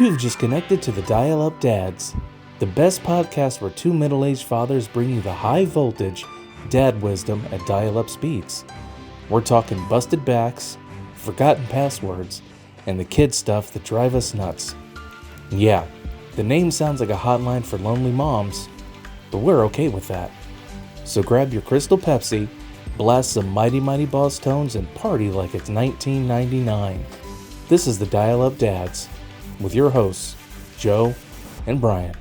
You've just connected to the Dial-Up Dads, the best podcast where two middle-aged fathers bring you the high-voltage dad wisdom at dial-up speeds. We're talking busted backs, forgotten passwords, and the kid stuff that drive us nuts. Yeah, the name sounds like a hotline for lonely moms, but we're okay with that. So grab your Crystal Pepsi, blast some Mighty Mighty Boss tones, and party like it's 1999. This is the Dial-Up Dads, with your hosts, Joe and Brian.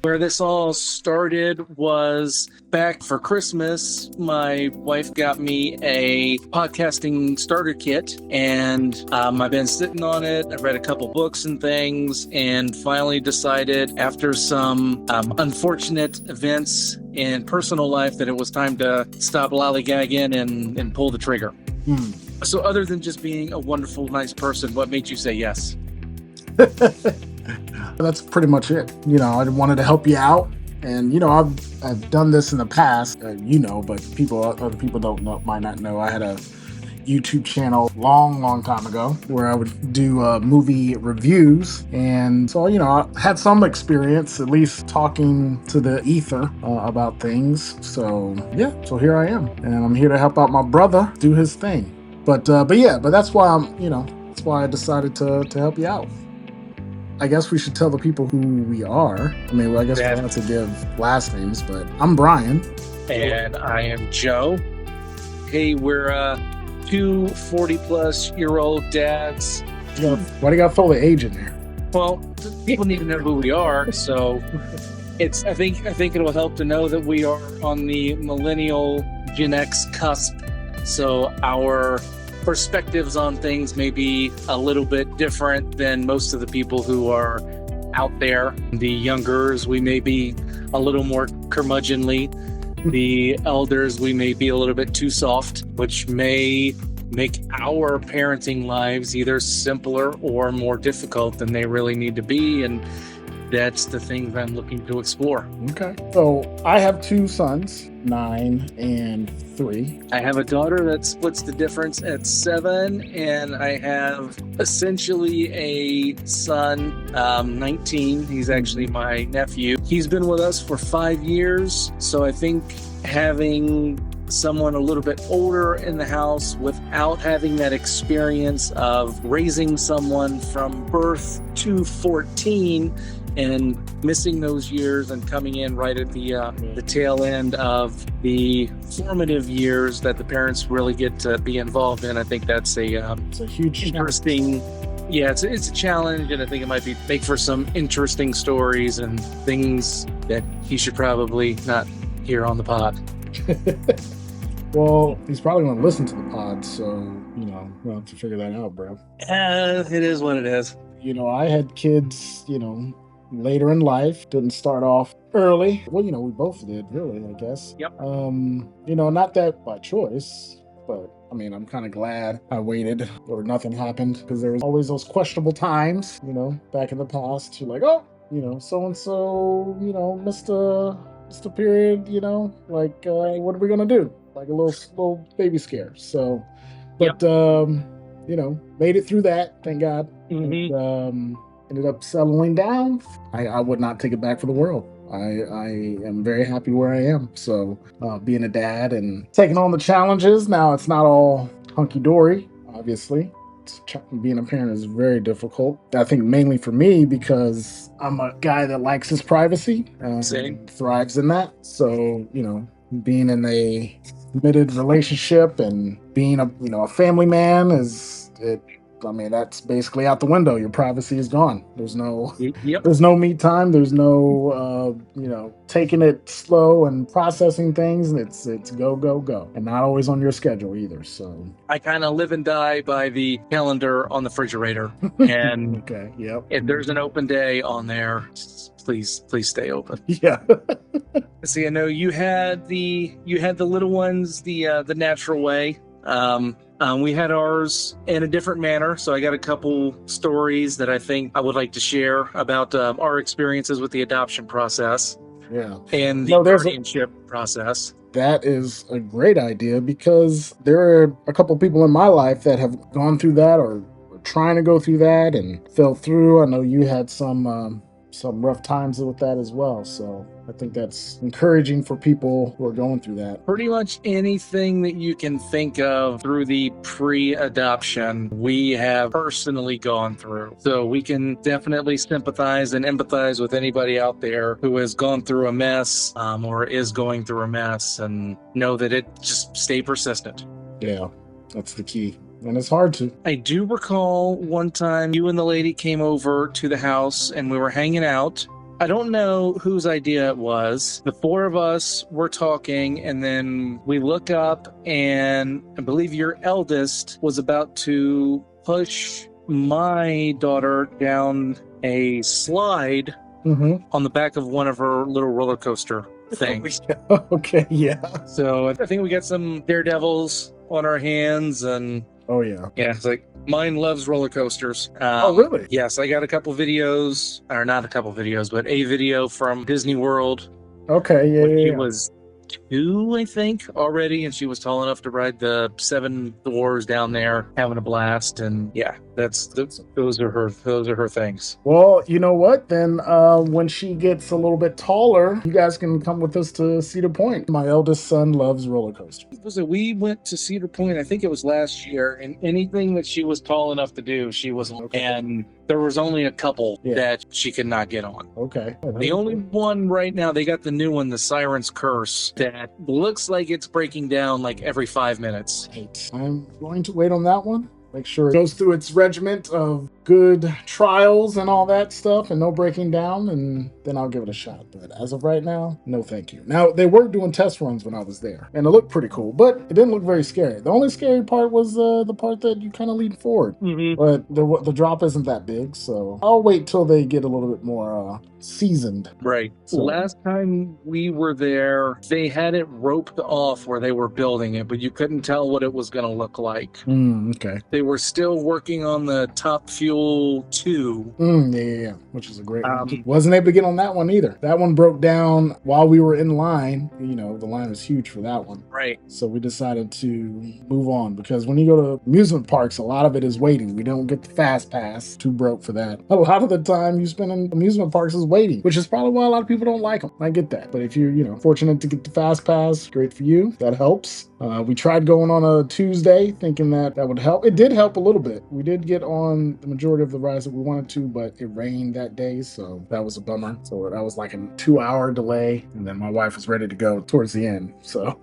Where this all started was back for Christmas. My wife got me a podcasting starter kit, and I've been sitting on it. I've read a couple books and things, and finally decided after some unfortunate events in personal life that it was time to stop lollygagging and pull the trigger. So other than just being a wonderful, nice person, what made you say yes? That's pretty much it. I wanted to help you out. And, I've done this in the past, but other people don't know, might not know. I had a YouTube channel long time ago where I would do movie reviews. And so, I had some experience, at least talking to the ether about things. So here I am. And I'm here to help out my brother do his thing. But that's why that's why I decided to help you out. I guess we should tell the people who we are. I mean, I guess we have to give last names, but I'm Brian. And I am Joe. Hey, we're two 40-plus-year-old dads. Why do you got to throw the age in there? Well, people need to know who we are, so I think it will help to know that we are on the millennial Gen X cusp. So our perspectives on things may be a little bit different than most of the people who are out there. The youngers, we may be a little more curmudgeonly. The elders, we may be a little bit too soft, which may make our parenting lives either simpler or more difficult than they really need to be. And that's the thing that I'm looking to explore. Okay. So I have two sons, 9 and 3. I have a daughter that splits the difference at 7, and I have essentially a son, 19. He's actually my nephew. He's been with us for 5 years, so I think having someone a little bit older in the house without having that experience of raising someone from birth to 14 and missing those years and coming in right at the tail end of the formative years that the parents really get to be involved in. I think that's it's a huge interesting challenge. Yeah, it's a challenge, and I think it might make for some interesting stories and things that he should probably not hear on the pod. Well, he's probably going to listen to the pod, so we'll have to figure that out, bro. It is what it is. I had kids, later in life, didn't start off early. Well, we both did, really, I guess. Yep. Not that by choice, but I mean, I'm kind of glad I waited or nothing happened, because there was always those questionable times, back in the past. You're like, oh, so-and-so, missed a period, what are we going to do? Like a little baby scare. So, but, made it through that, thank God. Mm-hmm. And, ended up settling down. I would not take it back for the world. I am very happy where I am. So being a dad and taking on the challenges. Now it's not all hunky-dory, obviously. Being a parent is very difficult. I think mainly for me because I'm a guy that likes his privacy. And thrives in that. So, being in a committed relationship and being a family man that's basically out the window. Your privacy is gone. There's no me time. There's no, taking it slow and processing things. And it's go. And not always on your schedule either. So I kind of live and die by the calendar on the refrigerator. And okay, yep. If there's an open day on there, please stay open. Yeah. See, I know you had the little ones the natural way. We had ours in a different manner, so I got a couple stories that I think I would like to share about our experiences with the adoption process. Yeah. And the guardianship process. That is a great idea, because there are a couple people in my life that have gone through that or trying to go through that and fell through. I know you had some rough times with that as well. So I think that's encouraging for people who are going through that. Pretty much anything that you can think of through the pre-adoption, we have personally gone through. So we can definitely sympathize and empathize with anybody out there who has gone through a mess or is going through a mess, and know that it just stay persistent. Yeah, that's the key. And it's hard to. I do recall one time you and the lady came over to the house and we were hanging out. I don't know whose idea it was. The four of us were talking, and then we look up, and I believe your eldest was about to push my daughter down a slide on the back of one of her little roller coaster things. Okay, yeah. So I think we got some daredevils on our hands, and oh yeah, it's like mine loves roller coasters. Oh really? Yes, I got a couple videos, or not a couple videos, but a video from Disney World. Okay, yeah, when yeah. she was 2, I think, already, and she was tall enough to ride the 7 floors down there, having a blast. And yeah, those are her things. Well, you know what? Then when she gets a little bit taller, you guys can come with us to Cedar Point. My eldest son loves roller coasters. So we went to Cedar Point, I think it was last year, and anything that she was tall enough to do, she was on. Okay. And there was only a couple that she could not get on. Okay. The only one right now, they got the new one, the Siren's Curse, that looks like it's breaking down like every 5 minutes. I'm going to wait on that one. Make sure it goes through its regiment of good trials and all that stuff and no breaking down, and then I'll give it a shot. But as of right now, no thank you. Now, they were doing test runs when I was there, and it looked pretty cool, but it didn't look very scary. The only scary part was the part that you kind of lean forward. But the drop isn't that big, so I'll wait till they get a little bit more seasoned. Right. So, last time we were there, they had it roped off where they were building it, but you couldn't tell what it was going to look like. Okay. They were still working on the Top Fuel 2. Yeah, which is a great one. Wasn't able to get on that one either. That one broke down while we were in line. You know, the line was huge for that one. Right. So we decided to move on, because when you go to amusement parks, a lot of it is waiting. We don't get the fast pass. Too broke for that. A lot of the time you spend in amusement parks is waiting, which is probably why a lot of people don't like them. I get that. But if you're, fortunate to get the fast pass, great for you. That helps. We tried going on a Tuesday thinking that would help. It did help a little bit. We did get on the majority of the rides that we wanted to, but it rained that day, so that was a bummer. So that was like a 2-hour delay, and then my wife was ready to go towards the end. So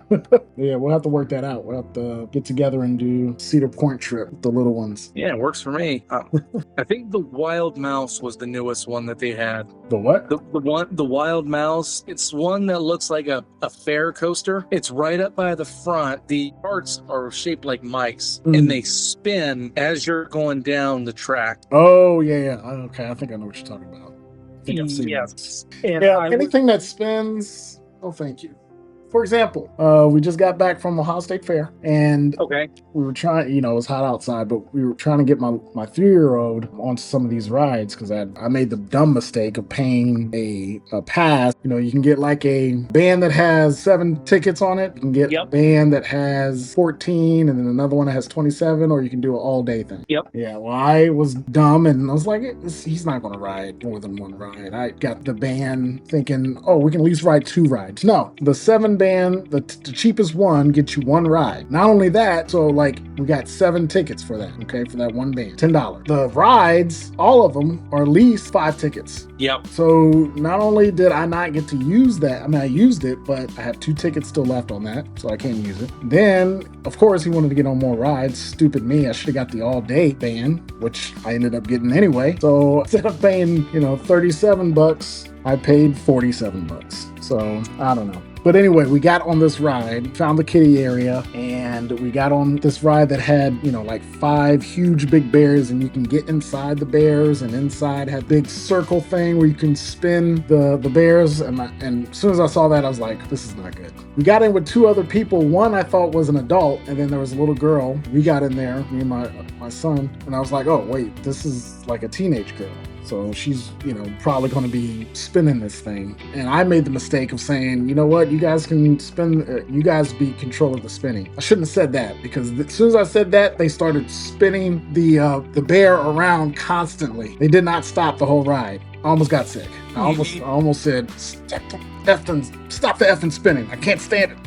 yeah, we'll have to work that out. We'll have to get together and do Cedar Point trip with the little ones. Yeah, it works for me. I think the Wild Mouse was the newest one that they had. The what? The Wild Mouse. It's one that looks like a fair coaster. It's right up by the front. The parts are shaped like mice, and they spin as you're going down the track. Oh, yeah. Okay, I think I know what you're talking about. I think I've seen yes. Anything that spins, oh, thank you. For example, we just got back from Ohio State Fair, and we were trying, it was hot outside, but we were trying to get my 3-year-old onto some of these rides, because I made the dumb mistake of paying a pass. You can get like a band that has 7 tickets on it. You can get a band that has 14, and then another one that has 27, or you can do an all-day thing. Yep. Yeah, well, I was dumb, and I was like, he's not going to ride more than one ride. I got the band thinking, oh, we can at least ride 2 rides. No, the 7 band, the cheapest one gets you 1 ride. Not only that, so like we got 7 tickets for that, for that one band, $10. The rides, all of them, are at least 5 tickets. Yep. So not only did I not get to use that, I used it, but I have 2 tickets still left on that, so I can't use it. Then, of course, he wanted to get on more rides. Stupid me, I should have got the all-day band, which I ended up getting anyway. So instead of paying, $37, I paid $47. So I don't know. But anyway, we got on this ride, found the kiddie area, and we got on this ride that had, like 5 huge big bears, and you can get inside the bears, and inside had big circle thing where you can spin the bears. And as soon as I saw that, I was like, this is not good. We got in with 2 other people. One I thought was an adult, and then there was a little girl. We got in there, me and my son, and I was like, oh, wait, this is like a teenage girl. So she's, probably going to be spinning this thing. And I made the mistake of saying, you know what, you guys can spin, you guys be control of the spinning. I shouldn't have said that, because as soon as I said that, they started spinning the bear around constantly. They did not stop the whole ride. I almost got sick. I almost said, stop the effing spinning. I can't stand it.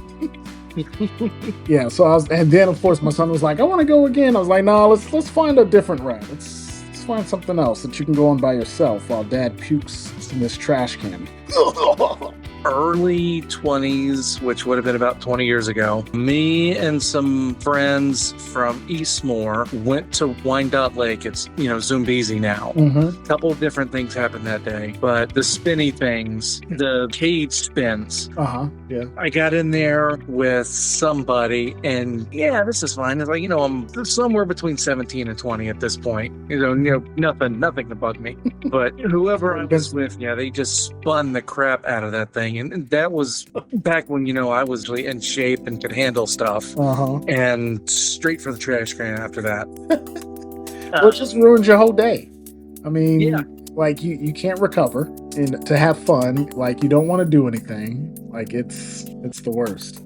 Yeah, so and then of course my son was like, I want to go again. I was like, no, let's find a different ride. Let's find something else that you can go on by yourself while Dad pukes in this trash can. Early 20s, which would have been about 20 years ago, me and some friends from Eastmore went to Wyandotte Lake. It's, Zumbeezy now. Mm-hmm. A couple of different things happened that day, but the spinny things, the cage spins. Yeah. I got in there with somebody, and yeah, this is fine. It's like, I'm somewhere between 17 and 20 at this point. Nothing to bug me. But whoever I was with, yeah, they just spun the crap out of that thing. And that was back when, I was really in shape and could handle stuff. And straight for the trash can after that. Well, it just ruins your whole day. I mean, yeah. Like you can't recover, and to have fun, like you don't want to do anything. Like it's the worst.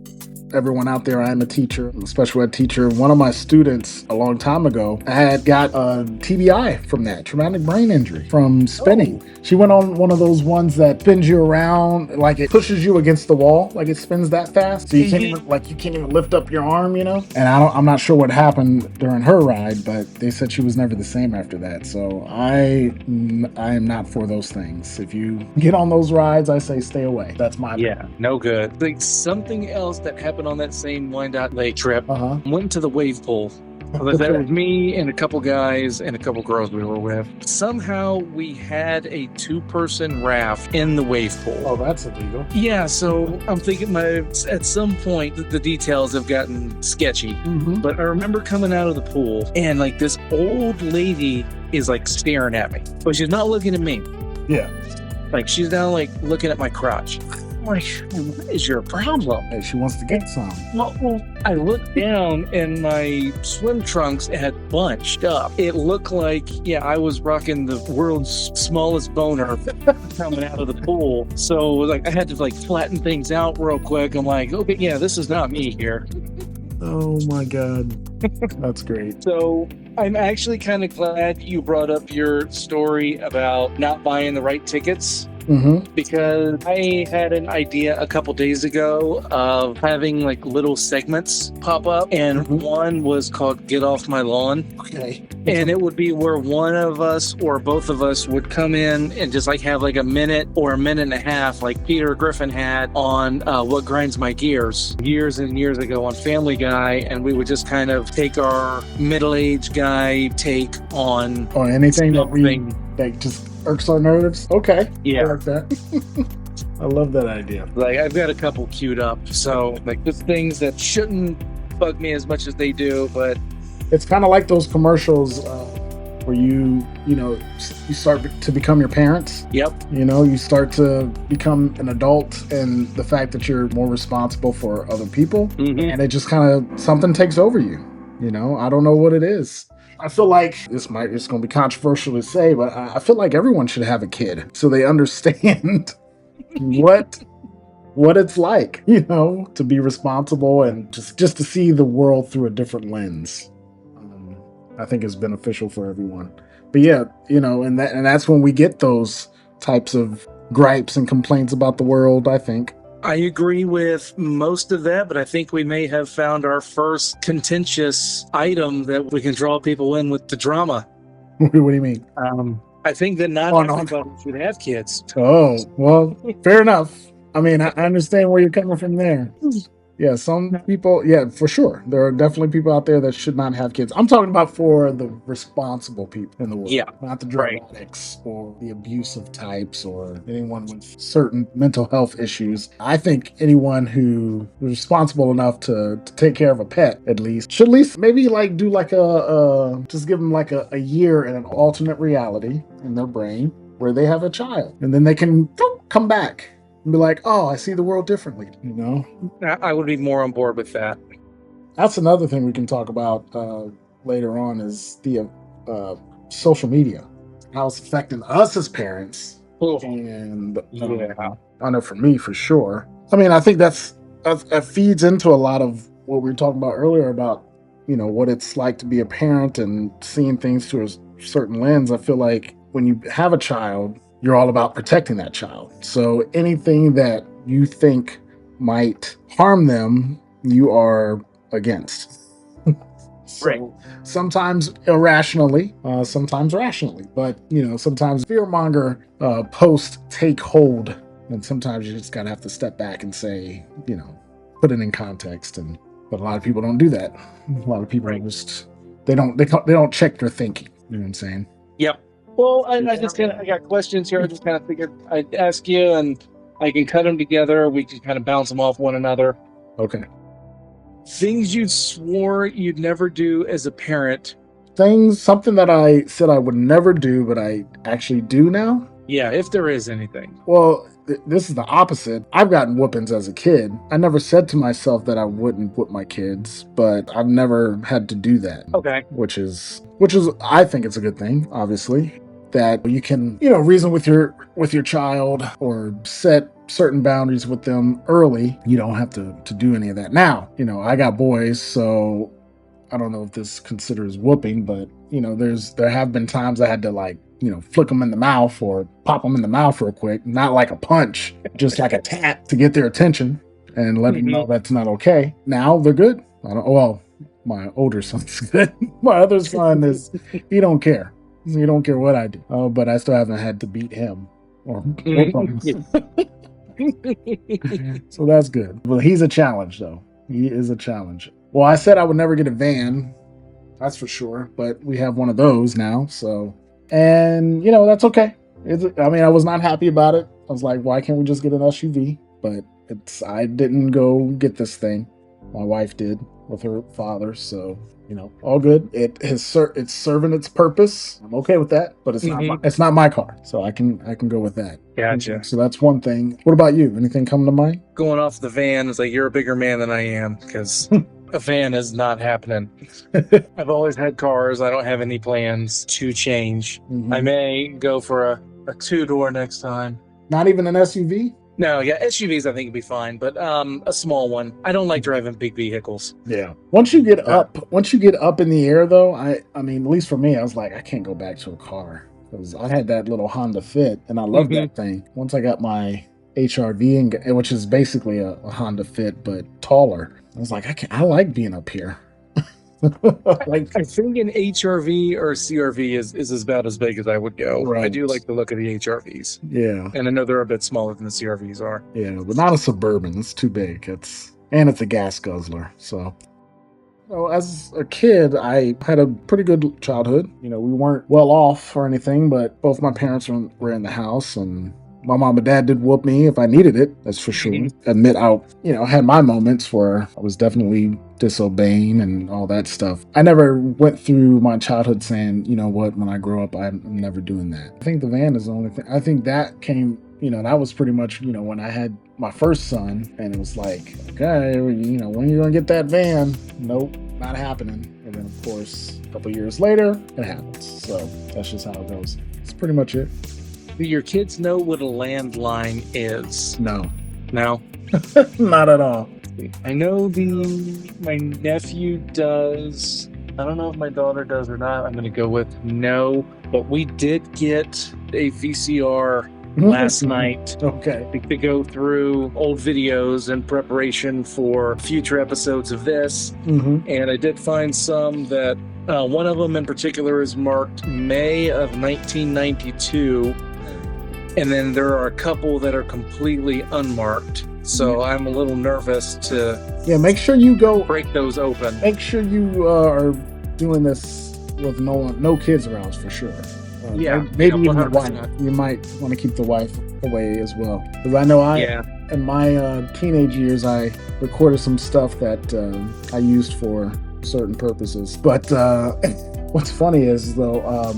Everyone out there, I'm a teacher, a special ed teacher. One of my students a long time ago had got a TBI from that, traumatic brain injury, from spinning. Oh. She went on one of those ones that spins you around, like it pushes you against the wall, like it spins that fast. So you can't even lift up your arm, And I'm not sure what happened during her ride, but they said she was never the same after that. So I am not for those things. If you get on those rides, I say stay away. That's my opinion. No good. Like something else that happened on that same Wyandotte Lake trip, went to the wave pool. That was me and a couple guys and a couple girls we were with. Somehow we had a 2-person raft in the wave pool. Oh, that's illegal. Yeah, so I'm thinking at some point the details have gotten sketchy. Mm-hmm. But I remember coming out of the pool and like this old lady is like staring at me, but she's not looking at me. Yeah. Like she's now like looking at my crotch. I'm like, what is your problem? Hey, she wants to get some. Well, I looked down and my swim trunks had bunched up. It looked like, I was rocking the world's smallest boner coming out of the pool. So like I had to like flatten things out real quick. I'm like, okay, this is not me here. Oh my God. That's great. So I'm actually kind of glad you brought up your story about not buying the right tickets. Mm-hmm. Because I had an idea a couple days ago of having like little segments pop up, and one was called Get Off My Lawn. Okay. And it would be where one of us or both of us would come in and just like have like a minute or a minute and a half, like Peter Griffin had on What Grinds My Gears years and years ago on Family Guy, and we would just kind of take our middle-aged guy take on anything that just irks our nerves. Okay. Yeah. I like that. I love that idea. Like I've got a couple queued up. So like there's things that shouldn't bug me as much as they do, but it's kind of like those commercials where you start to become your parents. Yep. You start to become an adult, and the fact that you're more responsible for other people, and it just kind of something takes over you. I don't know what it is. I feel like it's going to be controversial to say, but I feel like everyone should have a kid so they understand what it's like, to be responsible and just to see the world through a different lens. I think is beneficial for everyone. But and that's when we get those types of gripes and complaints about the world, I think. I agree with most of that, but I think we may have found our first contentious item that we can draw people in with the drama. What do you mean? I think that not everybody should have kids. Oh, well, fair enough. I mean, I understand where you're coming from there. Yeah, some people, for sure. There are definitely people out there that should not have kids. I'm talking about for the responsible people in the world. Yeah. Not the drug addicts or the abusive types or anyone with certain mental health issues. I think anyone who is responsible enough to take care of a pet, at least, should at least maybe like do like just give them like a year in an alternate reality in their brain where they have a child. And then they can come back and be like, oh, I see the world differently, I would be more on board with that. That's another thing we can talk about later on is the social media. how it's affecting us as parents. Oh, And yeah. I know for me, for sure. I mean, I think that feeds into a lot of what we were talking about earlier about, what it's like to be a parent and seeing things through a certain lens. I feel like when you have a child, you're all about protecting that child. So anything that you think might harm them, you are against. So Right. sometimes irrationally, sometimes rationally, but sometimes fearmonger posts take hold, and sometimes you just gotta have to step back and say, put it in context. But a lot of people don't do that. A lot of people Right. just they don't check their thinking. You know what I'm saying? Yep. Well, I got questions here. I just kind of figured I'd ask you, and I can cut them together. We can kind of bounce them off one another. Okay. Things you swore you'd never do as a parent. Something that I said I would never do, but I actually do now. Yeah, if there is anything. Well, this is the opposite. I've gotten whoopings as a kid. I never said to myself that I wouldn't whoop my kids, but I've never had to do that. Okay. Which is I think it's a good thing, obviously, that you can, reason with your child or set certain boundaries with them early. You don't have to do any of that. Now, I got boys, so I don't know if this considers whooping, but there have been times I had to flick them in the mouth or pop them in the mouth real quick, not like a punch, just like a tap to get their attention and let them know that's not okay. Now they're good. My older son's good. My other son he don't care. He don't care what I do. But I still haven't had to beat him or so that's good. Well, he's a challenge though. He is a challenge. Well, I said I would never get a van, that's for sure, but we have one of those now, so. And, that's okay. I was not happy about it. I was like, why can't we just get an SUV? But I didn't go get this thing. My wife did with her father, so, all good. It's serving its purpose. I'm okay with that, but it's not my car, so I can go with that. Gotcha. So that's one thing. What about you? Anything come to mind? Going off the van is like, you're a bigger man than I am, because a van is not happening. I've always had cars. I don't have any plans to change. I may go for a two-door next time. Not even an SUV? No, yeah, SUVs I think would be fine, but a small one. I don't like driving big vehicles. Yeah. Once you get up in the air though, I mean, at least for me, I was like, I can't go back to a car. Because I had that little Honda Fit and I love that thing. Once I got my HRV, which is basically a Honda Fit but taller, I was like, I like being up here. I think an HRV or CRV is about as big as I would go. Right. I do like the look of the HRVs. Yeah. And I know they're a bit smaller than the CRVs are. Yeah, but not a Suburban. It's too big. It's a gas guzzler. So as a kid, I had a pretty good childhood. We weren't well off or anything, but both my parents were in the house, and my mom and dad did whoop me if I needed it. That's for sure. Admit I had my moments where I was definitely disobeying and all that stuff. I never went through my childhood saying, when I grow up, I'm never doing that. I think the van is the only thing. I think that came, that was pretty much, when I had my first son, and it was like, okay, when are you going to get that van? Nope, not happening. And then, of course, a couple years later, it happens. So that's just how it goes. That's pretty much it. Do your kids know what a landline is? No. No? Not at all. I know my nephew does. I don't know if my daughter does or not. I'm going to go with no. But we did get a VCR last night. Okay. To go through old videos in preparation for future episodes of this. And I did find some that one of them in particular is marked May of 1992. And then there are a couple that are completely unmarked. So I'm a little nervous to make sure you go break those open. Make sure you are doing this with no kids around for sure. Maybe even the wife. You might want to keep the wife away as well. Because I know in my teenage years, I recorded some stuff that I used for certain purposes. But what's funny is though,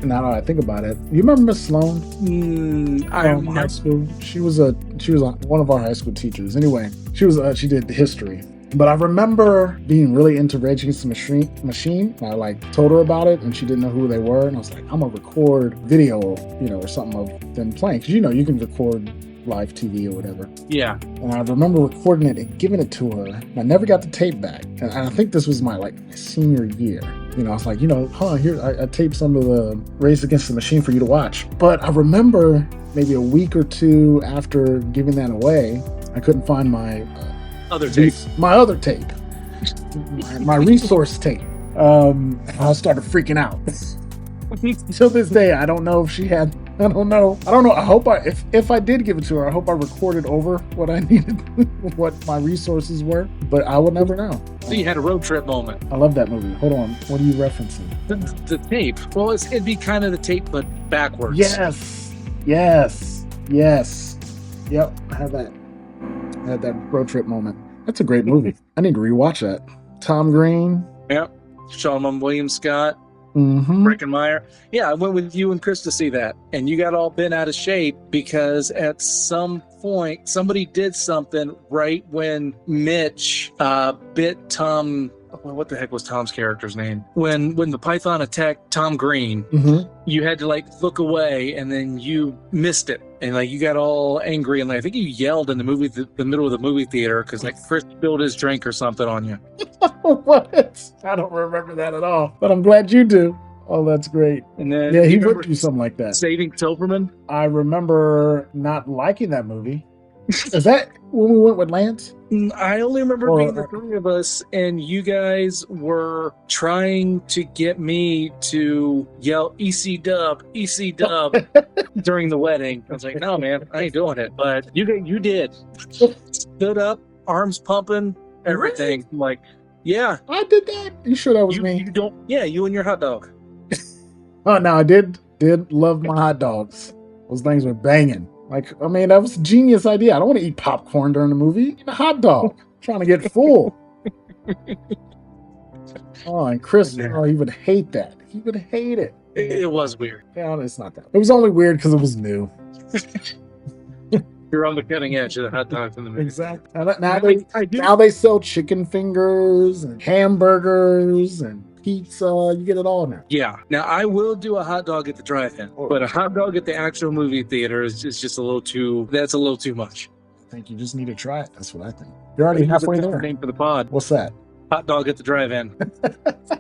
now that I think about it, you remember Miss Sloan? High school. She was one of our high school teachers. Anyway, she did history, But I remember being really into Rage Against the Machine. I like told her about it, and she didn't know who they were. And I was like, I'm gonna record video, or something of them playing, because you can record live TV or whatever. Yeah. And I remember recording it and giving it to her. I never got the tape back, and I think this was my senior year. I was like, here I taped some of the Rage Against the Machine for you to watch. But I remember maybe a week or two after giving that away, I couldn't find my other tape. My other tape. my resource tape. I started freaking out. Till this day, I don't know if she had. I don't know. I hope if I did give it to her, I hope I recorded over what I needed, what my resources were. But I would never know. So you had a road trip moment. I love that movie. Hold on. What are you referencing? The tape. Well, it'd be kind of the tape, but backwards. Yes. Yep. I had that road trip moment. That's a great movie. I need to rewatch that. Tom Green. Yep. Sean William Scott. Mm-hmm. Breckenmeyer. Yeah, I went with you and Chris to see that, and you got all bent out of shape because at some point somebody did something right when Mitch bit Tom. What the heck was Tom's character's name? When the python attacked Tom Green, you had to look away, and then you missed it, and you got all angry, and I think you yelled in the middle of the movie theater because Chris spilled his drink or something on you. What? I don't remember that at all, but I'm glad you do. Oh, that's great. And then he would do something like that. Saving Silverman. I remember not liking that movie. Is that when we went with Lance? I only remember being the three of us, and you guys were trying to get me to yell EC Dub during the wedding. I was like, no, man, I ain't doing it. But you did. Stood up, arms pumping, everything. I'm like, yeah. I did that? You sure that was me? You and your hot dog. Oh, no, I did love my hot dogs. Those things were banging. That was a genius idea. I don't want to eat popcorn during the movie. Eat a hot dog. I'm trying to get full. Oh, and Chris, he would hate that. He would hate it. It was weird. Yeah, it's not that. It was only weird because it was new. You're on the cutting edge of the hot dogs in the movie. Exactly. Now they sell chicken fingers and hamburgers and pizza. You get it all now. Yeah. Now I will do a hot dog at the drive-in, but a hot dog at the actual movie theater is just a little too. That's a little too much. I think you just need to try it. That's what I think. You're already halfway there. Name for the pod. What's that? Hot dog at the drive-in.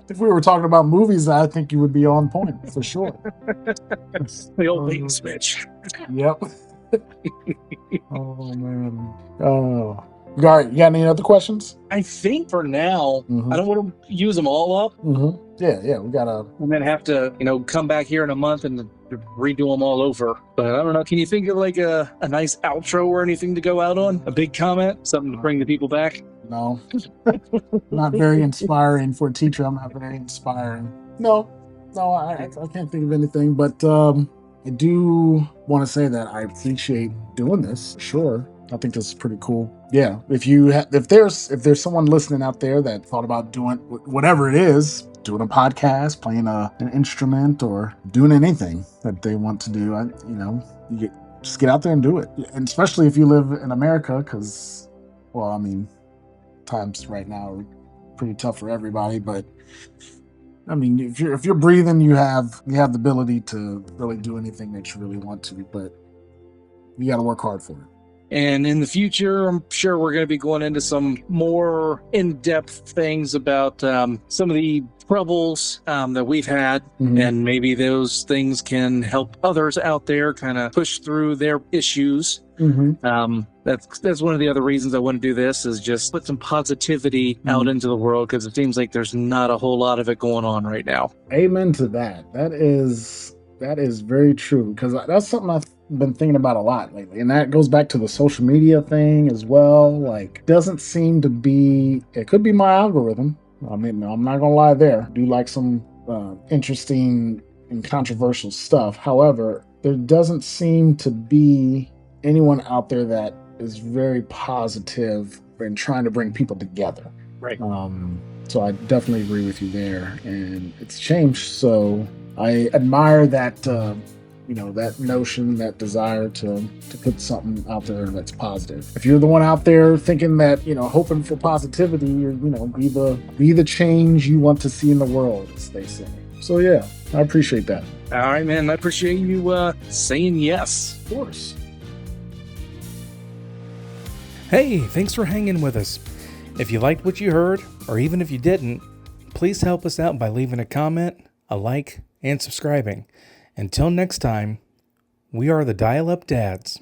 If we were talking about movies, I think you would be on point for sure. The old bait and switch. Yep. Oh man. Oh. You got any other questions? I think for now, I don't want to use them all up. Yeah, we gotta. And then have to, come back here in a month and redo them all over. But I don't know. Can you think of a nice outro or anything to go out on? A big comment, something to bring the people back? No, not very inspiring for a teacher. I'm not very inspiring. No, I can't think of anything. But I do want to say that I appreciate doing this. Sure. I think this is pretty cool. Yeah, if there's someone listening out there that thought about doing whatever it is, doing a podcast, playing an instrument, or doing anything that they want to do, just get out there and do it. And especially if you live in America, because, times right now are pretty tough for everybody. But if you're breathing, you have the ability to really do anything that you really want to. But you got to work hard for it. And in the future, I'm sure we're going to be going into some more in-depth things about some of the troubles that we've had, and maybe those things can help others out there kind of push through their issues. That's one of the other reasons I want to do this, is just put some positivity out into the world, because it seems like there's not a whole lot of it going on right now. Amen to that. That is very true, because that's something I've been thinking about a lot lately, and that goes back to the social media thing as well. Doesn't seem to be. It could be my algorithm. I'm not gonna lie there. I do like some interesting and controversial stuff. However, there doesn't seem to be anyone out there that is very positive and trying to bring people together. Right. So I definitely agree with you there, and it's changed. So I admire that. that notion, that desire to put something out there that's positive. If you're the one out there thinking that, hoping for positivity, be the change you want to see in the world, as they say. So yeah, I appreciate that. All right, man. I appreciate you saying yes. Of course. Hey, thanks for hanging with us. If you liked what you heard, or even if you didn't, please help us out by leaving a comment, a like, and subscribing. Until next time, we are the Dial Up Dads.